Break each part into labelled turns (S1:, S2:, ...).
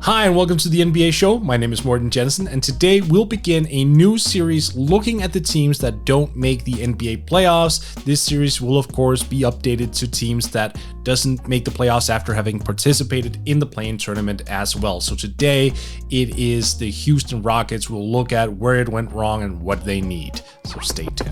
S1: Hi and welcome to the NBA show. My name is Morten Jensen, and today we'll begin a new series looking at the teams that don't make the NBA playoffs. This series will of course be updated to teams that doesn't make the playoffs after having participated in the play-in tournament as well. So today it is the Houston Rockets. We'll look at where it went wrong and what they need. So stay tuned.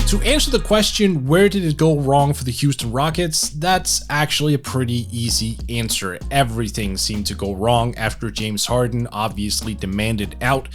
S1: To answer the question, where did it go wrong for the Houston Rockets? That's actually a pretty easy answer. Everything seemed to go wrong after James Harden obviously demanded out.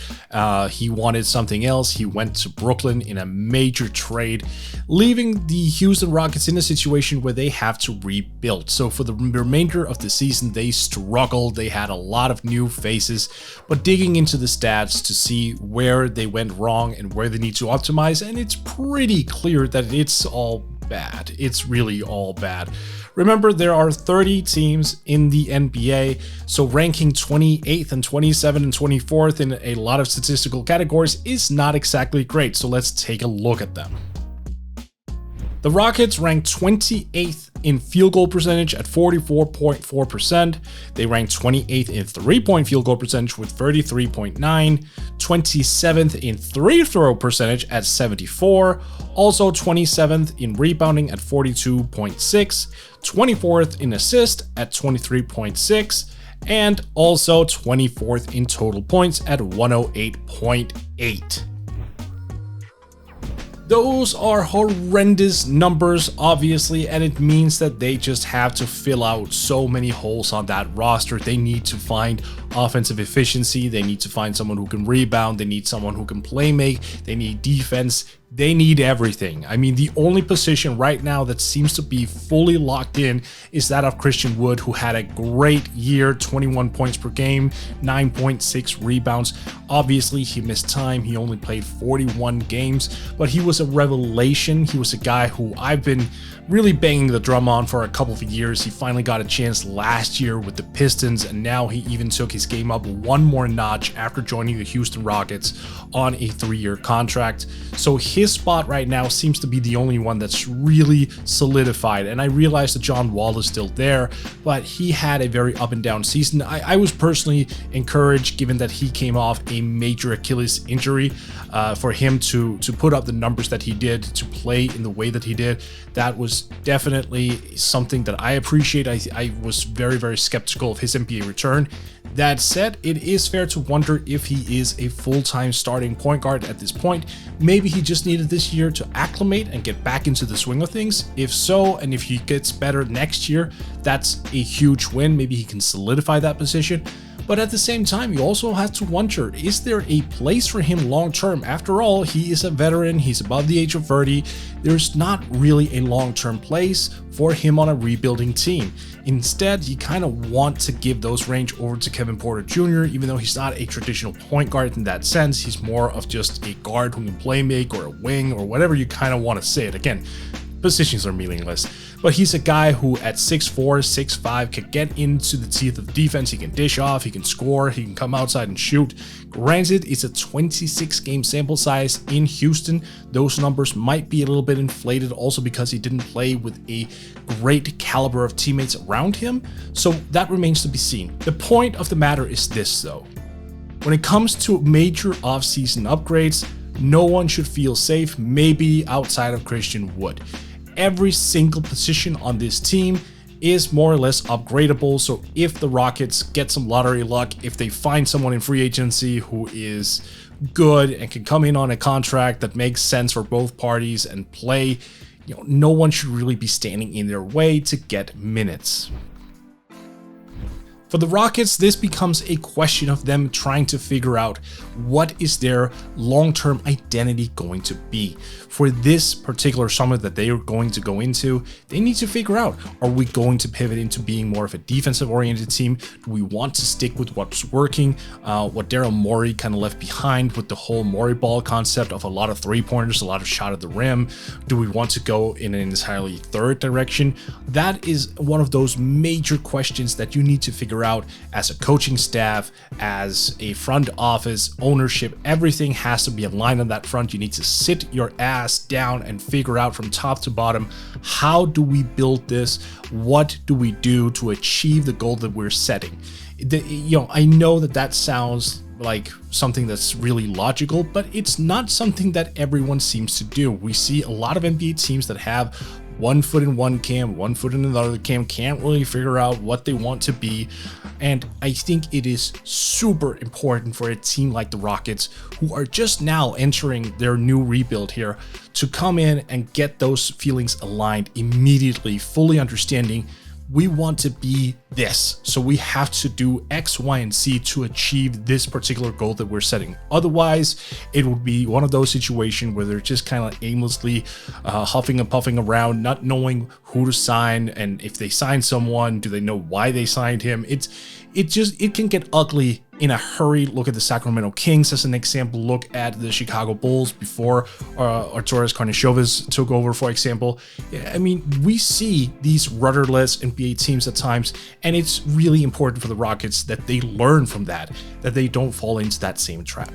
S1: He wanted something else. He went to Brooklyn in a major trade, leaving the Houston Rockets in a situation where they have to rebuild. So for the remainder of the season, they struggled. They had a lot of new faces, but digging into the stats to see where they went wrong and where they need to optimize, and it's pretty clear that it's all bad. It's really all bad. Remember, there are 30 teams in the NBA, so ranking 28th and 27th and 24th in a lot of statistical categories is not exactly great, so let's take a look at them. The Rockets ranked 28th in field goal percentage at 44.4%. They ranked 28th in three-point field goal percentage with 33.9, 27th in free throw percentage at 74, also 27th in rebounding at 42.6, 24th in assist at 23.6, and also 24th in total points at 108.8. Those are horrendous numbers, obviously, and it means that they just have to fill out so many holes on that roster. They need to find offensive efficiency. They need to find someone who can rebound. They need someone who can play make. They need defense. They need everything. I mean, the only position right now that seems to be fully locked in is that of Christian Wood, who had a great year, 21 points per game, 9.6 rebounds. Obviously, he missed time. He only played 41 games, but he was a revelation. He was a guy who I've been really banging the drum on for a couple of years. He finally got a chance last year with the Pistons, and now he even took his game up one more notch after joining the Houston Rockets on a 3-year contract. So his spot right now seems to be the only one that's really solidified, and I realize that John Wall is still there, but he had a very up and down season. I was personally encouraged, given that he came off a major Achilles injury, for him to put up the numbers that he did, to play in the way that he did. That was definitely something that I appreciate. I was very, very skeptical of his NBA return. That said, it is fair to wonder if he is a full-time starting point guard at this point. Maybe he just needed this year to acclimate and get back into the swing of things. If so, and if he gets better next year, that's a huge win. Maybe he can solidify that position. But at the same time, you also have to wonder, is there a place for him long-term? After all, he is a veteran, he's above the age of 30. There's not really a long-term place for him on a rebuilding team. Instead, you kind of want to give those range over to Kevin Porter Jr., even though he's not a traditional point guard in that sense. He's more of just a guard who can play make, or a wing, or whatever you kind of want to say it. Again, positions are meaningless, but he's a guy who at 6'4", 6'5", can get into the teeth of defense. He can dish off, he can score, he can come outside and shoot. Granted, it's a 26-game sample size in Houston. Those numbers might be a little bit inflated also because he didn't play with a great caliber of teammates around him, so that remains to be seen. The point of the matter is this, though. When it comes to major offseason upgrades, no one should feel safe, maybe outside of Christian Wood. Every single position on this team is more or less upgradable. So if the Rockets get some lottery luck, if they find someone in free agency who is good and can come in on a contract that makes sense for both parties and play, no one should really be standing in their way to get minutes. For the Rockets, this becomes a question of them trying to figure out what is their long-term identity going to be. For this particular summer that they are going to go into, they need to figure out, are we going to pivot into being more of a defensive-oriented team? Do we want to stick with what's working? What Daryl Morey kind of left behind with the whole Morey ball concept of a lot of three-pointers, a lot of shot at the rim? Do we want to go in an entirely third direction? That is one of those major questions that you need to figure figure out as a coaching staff, as a front office, ownership, everything has to be aligned on that front. You need to sit your ass down and figure out from top to bottom, how do we build this? What do we do to achieve the goal that we're setting? I know that sounds like something that's really logical, but it's not something that everyone seems to do. We see a lot of NBA teams that have one foot in one camp, one foot in another camp, can't really figure out what they want to be. And I think it is super important for a team like the Rockets, who are just now entering their new rebuild here, to come in and get those feelings aligned immediately, fully understanding we want to be this, so we have to do X, Y, and Z to achieve this particular goal that we're setting. Otherwise, it would be one of those situations where they're just kind of aimlessly huffing and puffing around, not knowing who to sign, and if they sign someone, do they know why they signed him? It can get ugly in a hurry. Look at the Sacramento Kings as an example. Look at the Chicago Bulls before Arturas Karnisovas took over, for example. I mean, we see these rudderless NBA teams at times, and it's really important for the Rockets that they learn from that they don't fall into that same trap.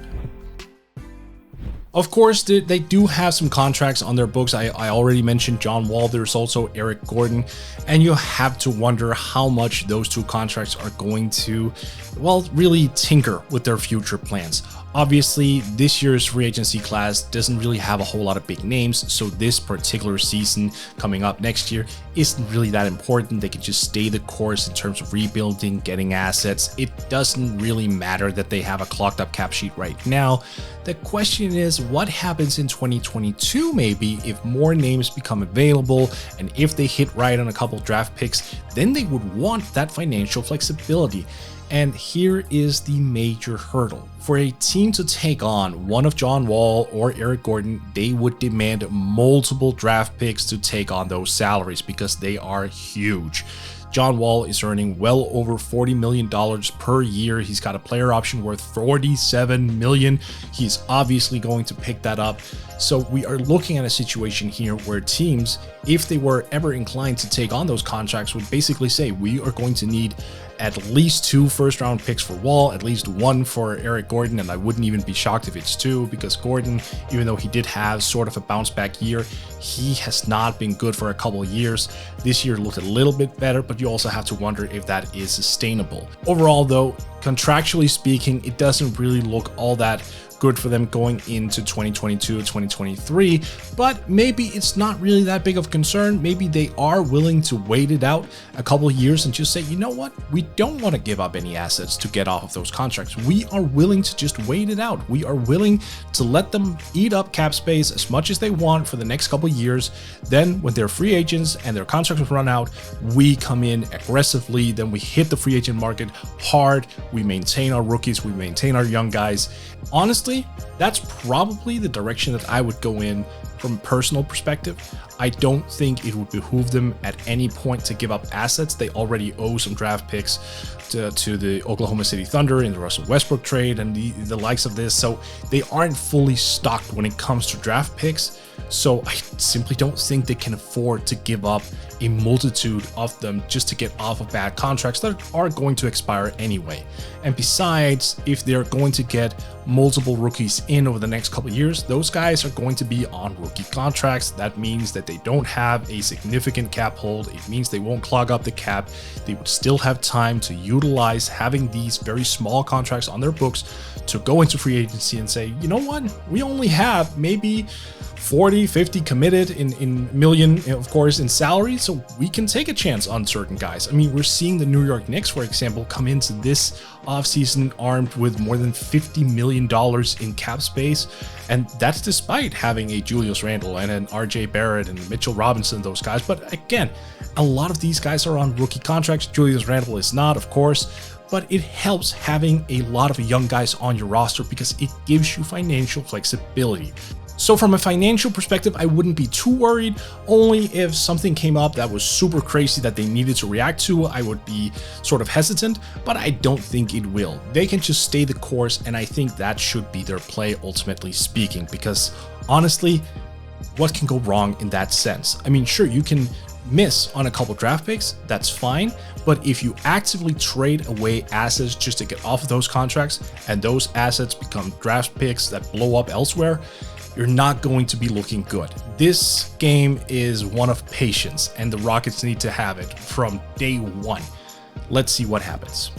S1: Of course, they do have some contracts on their books. I already mentioned John Wall. There's also Eric Gordon. And you have to wonder how much those two contracts are going to, well, really tinker with their future plans. Obviously, this year's free agency class doesn't really have a whole lot of big names, so this particular season coming up next year isn't really that important. They can just stay the course in terms of rebuilding, getting assets. It doesn't really matter that they have a clogged up cap sheet right now. The question is, what happens in 2022 maybe if more names become available, and if they hit right on a couple draft picks, then they would want that financial flexibility. And here is the major hurdle. For a team to take on one of John Wall or Eric Gordon, they would demand multiple draft picks to take on those salaries because they are huge. John Wall is earning well over $40 million per year. He's got a player option worth $47 million. He's obviously going to pick that up. So we are looking at a situation here where teams, if they were ever inclined to take on those contracts, would basically say, we are going to need at least 2 first-round picks for Wall, at least 1 for Eric Gordon, and I wouldn't even be shocked if it's 2, because Gordon, even though he did have sort of a bounce-back year, he has not been good for a couple of years. This year looked a little bit better, but you also have to wonder if that is sustainable. Overall, though, contractually speaking, it doesn't really look all that good for them going into 2022 or 2023, but maybe it's not really that big of a concern. Maybe they are willing to wait it out a couple of years and just say, you know what, we don't want to give up any assets to get off of those contracts. We are willing to just wait it out. We are willing to let them eat up cap space as much as they want for the next couple of years. Then when they're free agents and their contracts run out, we come in aggressively. Then we hit the free agent market hard. We maintain our rookies. We maintain our young guys. Honestly, that's probably the direction that I would go in from a personal perspective. I don't think it would behoove them at any point to give up assets. They already owe some draft picks to the Oklahoma City Thunder in the Russell Westbrook trade and the likes of this. So they aren't fully stocked when it comes to draft picks. So I simply don't think they can afford to give up a multitude of them just to get off of bad contracts that are going to expire anyway. And besides, if they're going to get multiple rookies in over the next couple of years, those guys are going to be on rookie contracts. That means that they don't have a significant cap hold. It means they won't clog up the cap. They would still have time to utilize having these very small contracts on their books to go into free agency and say, you know what, we only have maybe 40, 50 committed in million, of course, in salary, so we can take a chance on certain guys. I mean, we're seeing the New York Knicks, for example, come into this offseason armed with more than $50 million in cap space, and that's despite having a Julius Randle and an RJ Barrett and Mitchell Robinson, those guys. But again, a lot of these guys are on rookie contracts. Julius Randle is not, of course, but it helps having a lot of young guys on your roster because it gives you financial flexibility. So from a financial perspective, I wouldn't be too worried. Only if something came up that was super crazy that they needed to react to, I would be sort of hesitant, but I don't think it will. They can just stay the course, and I think that should be their play, ultimately speaking, because honestly, what can go wrong in that sense? I mean, sure, you can miss on a couple draft picks, that's fine. But if you actively trade away assets just to get off of those contracts, and those assets become draft picks that blow up elsewhere, you're not going to be looking good. This game is one of patience, and the Rockets need to have it from day one. Let's see what happens.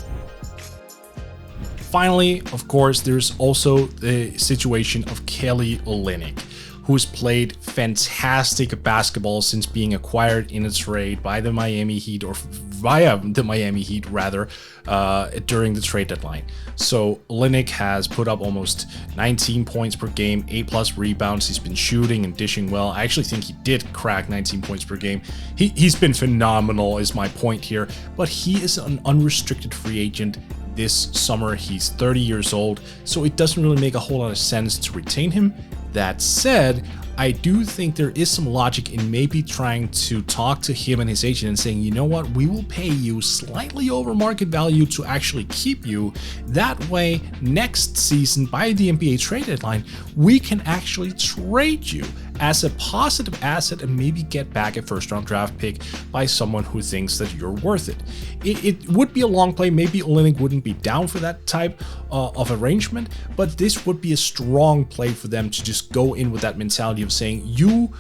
S1: Finally, of course, there's also the situation of Kelly Olynyk, who's played fantastic basketball since being acquired in a trade by the Miami Heat, or via the Miami Heat rather, during the trade deadline. So Olynyk has put up almost 19 points per game, 8+ rebounds. He's been shooting and dishing well. I actually think he did crack 19 points per game. He's been phenomenal is my point here, but he is an unrestricted free agent this summer. He's 30 years old, so it doesn't really make a whole lot of sense to retain him. That said, I do think there is some logic in maybe trying to talk to him and his agent and saying, you know what, we will pay you slightly over market value to actually keep you. That way, next season, by the NBA trade deadline, we can actually trade you as a positive asset and maybe get back a first-round draft pick by someone who thinks that you're worth it. It would be a long play. Maybe Olynyk wouldn't be down for that type of arrangement, but this would be a strong play for them to just go in with that mentality of saying, you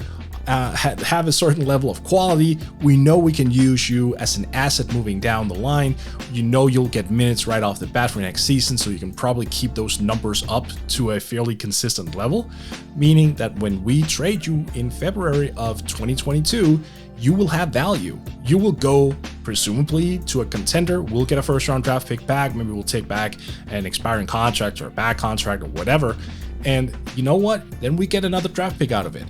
S1: have a certain level of quality. We know we can use you as an asset moving down the line. You know you'll get minutes right off the bat for next season, so you can probably keep those numbers up to a fairly consistent level, meaning that when we trade you in February of 2022, you will have value. You will go presumably to a contender. We'll get a first-round draft pick back. Maybe we'll take back an expiring contract or a bad contract or whatever. And you know what? Then we get another draft pick out of it.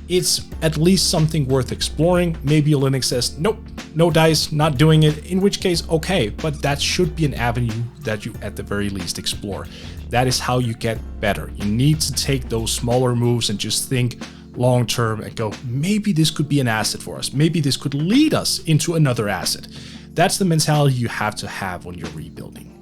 S1: It's at least something worth exploring. Maybe Olynyk says, nope, no dice, not doing it, in which case, okay, but that should be an avenue that you at the very least explore. That is how you get better. You need to take those smaller moves and just think long term and go, maybe this could be an asset for us. Maybe this could lead us into another asset. That's the mentality you have to have when you're rebuilding.